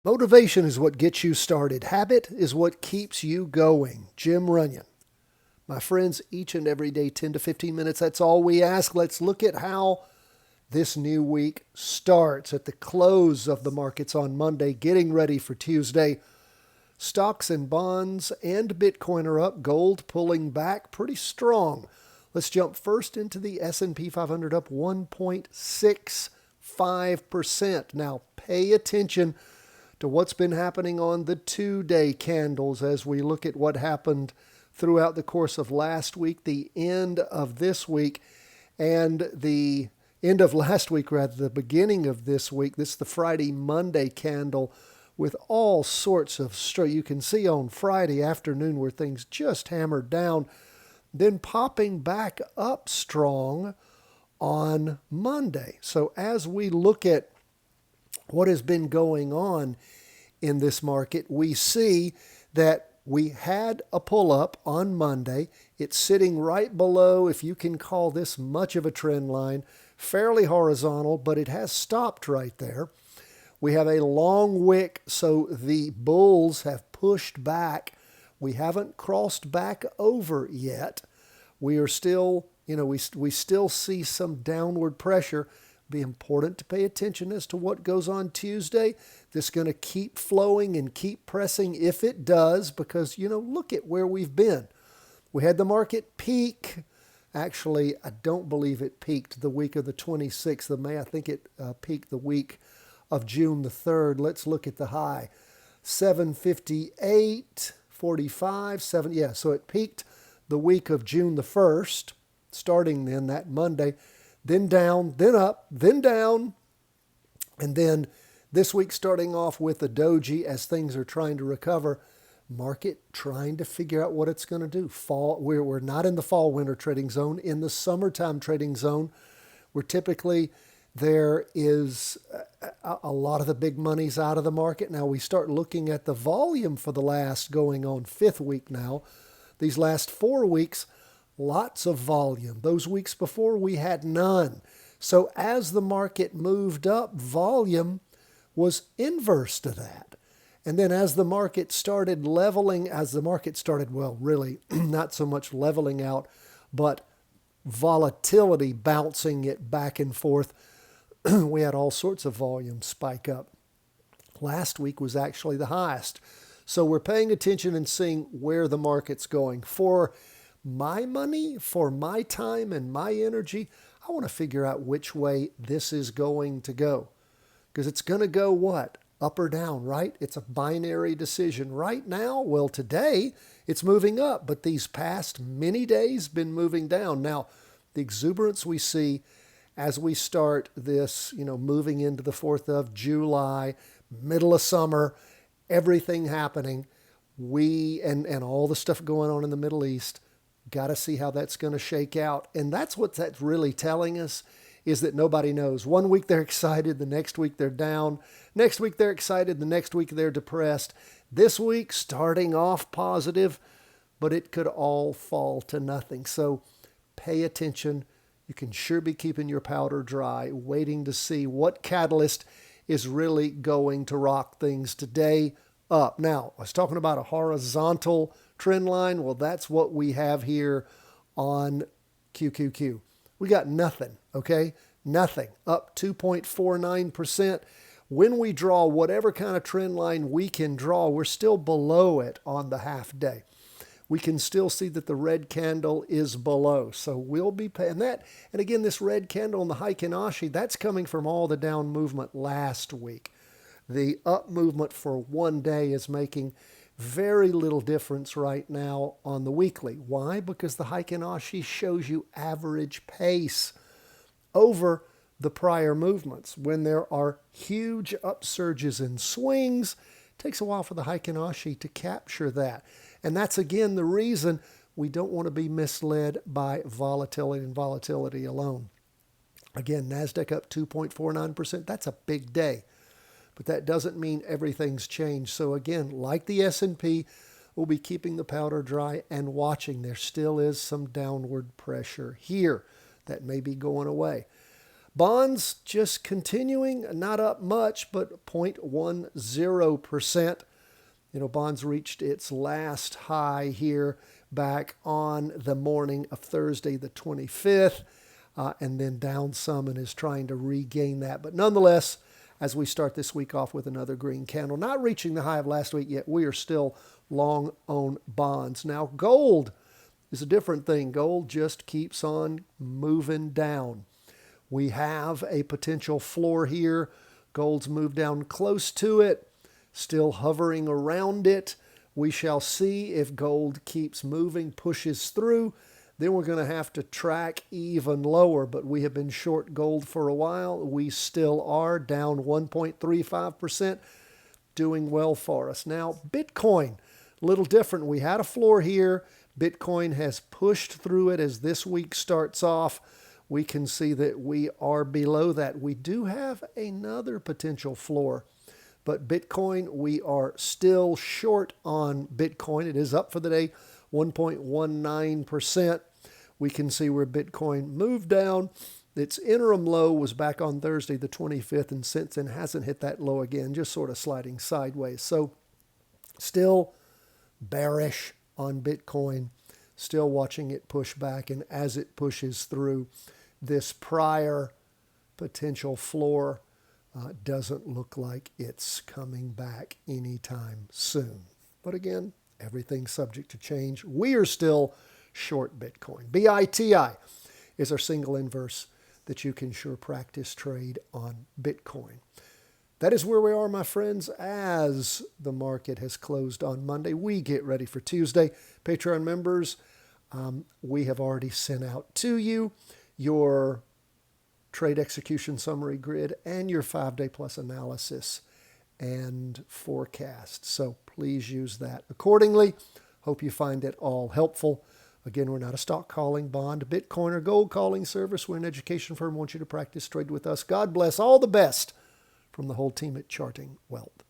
Motivation is what gets you started. Habit is what keeps you going. Jim Runyon. My friends, each and every day, 10 to 15 minutes, that's all we ask. Let's look at how this new week starts at the close of the markets on Monday, getting ready for Tuesday. Stocks and bonds and Bitcoin are up. Gold pulling back pretty strong. Let's jump first into the S&P 500 up 1.65%. Now pay attention to what's been happening on the 2-day candles as we look at what happened throughout the course of last week, the end of this week, and the end of last week, rather, the beginning of this week. This is the Friday, Monday candle with all sorts of straight. You can see on Friday afternoon where things just hammered down, then popping back up strong on Monday. So as we look at what has been going on in this market, we see that we had a pull-up on Monday. It's sitting right below, if you can call this much of a trend line, fairly horizontal, but it has stopped right there. We have a long wick, so the bulls have pushed back. We haven't crossed back over yet. We are still, we still see some downward pressure. Be important to pay attention as to what goes on Tuesday. This is going to keep flowing and keep pressing if it does, because, look at where we've been. We had the market peak. Actually, I don't believe it peaked the week of the 26th of May. I think it peaked the week of June the 3rd. Let's look at the high. 758.45. Yeah, so it peaked the week of June the 1st, starting then that Monday. Then down, then up, then down, and then this week starting off with a doji as things are trying to recover. Market trying to figure out what it's going to do. We're not in the fall-winter trading zone. In the summertime trading zone, where typically there is a lot of the big money's out of the market. Now we start looking at the volume for the last going on 5th week now. These last 4 weeks, lots of volume. Those weeks before, we had none. So as the market moved up, volume was inverse to that. And then as the market started leveling, really not so much leveling out, but volatility bouncing it back and forth, we had all sorts of volume spike up. Last week was actually the highest. So we're paying attention and seeing where the market's going. For my money, for my time and my energy, I want to figure out which way this is going to go. Because it's going to go what? Up or down, right? It's a binary decision. Right now, well, today, it's moving up. But these past many days been moving down. Now, the exuberance we see as we start this, moving into the 4th of July, middle of summer, everything happening, and all the stuff going on in the Middle East, got to see how that's going to shake out. And that's what that's really telling us, is that nobody knows. One week they're excited, the next week they're down. Next week they're excited, the next week they're depressed. This week starting off positive, but it could all fall to nothing. So pay attention. You can sure be keeping your powder dry, waiting to see what catalyst is really going to rock things today up. Now, I was talking about a horizontal trend line. Well, that's what we have here on QQQ. We got nothing, okay? Nothing. Up 2.49%. When we draw whatever kind of trend line we can draw, we're still below it on the half day. We can still see that the red candle is below. So we'll be paying that. And again, this red candle on the Heikin Ashi, that's coming from all the down movement last week. The up movement for one day is making very little difference right now on the weekly. Why? Because the Heikin Ashi shows you average pace over the prior movements. When there are huge upsurges and swings, it takes a while for the Heikin Ashi to capture that. And that's, again, the reason we don't want to be misled by volatility and volatility alone. Again, NASDAQ up 2.49%. That's a big day. But that doesn't mean everything's changed. So again, like the S&P, we'll be keeping the powder dry and watching. There still is some downward pressure here that may be going away. Bonds just continuing, not up much, but 0.10%. Bonds reached its last high here back on the morning of Thursday, the 25th, and then down some and is trying to regain that. But nonetheless, as we start this week off with another green candle, not reaching the high of last week yet, we are still long on bonds. Now, gold is a different thing. Gold just keeps on moving down. We have a potential floor here. Gold's moved down close to it, still hovering around it. We shall see if gold keeps moving, pushes through. Then we're going to have to track even lower, but we have been short gold for a while. We still are down 1.35%, doing well for us. Now, Bitcoin, a little different. We had a floor here. Bitcoin has pushed through it as this week starts off. We can see that we are below that. We do have another potential floor, but Bitcoin, we are still short on Bitcoin. It is up for the day 1.19%. We can see where Bitcoin moved down. Its interim low was back on Thursday, the 25th, and since then hasn't hit that low again, just sort of sliding sideways. So still bearish on Bitcoin, still watching it push back, and as it pushes through this prior potential floor, doesn't look like it's coming back anytime soon. But again, everything's subject to change. We are still short Bitcoin. BITI is our single inverse that you can sure practice trade on Bitcoin. That is where we are, my friends, as the market has closed on Monday. We get ready for Tuesday. Patreon members, we have already sent out to you your trade execution summary grid and your 5-day plus analysis and forecast. So please use that accordingly. Hope you find it all helpful. Again, we're not a stock calling, bond, Bitcoin, or gold calling service. We're an education firm. We want you to practice trade with us. God bless. All the best from the whole team at Charting Wealth.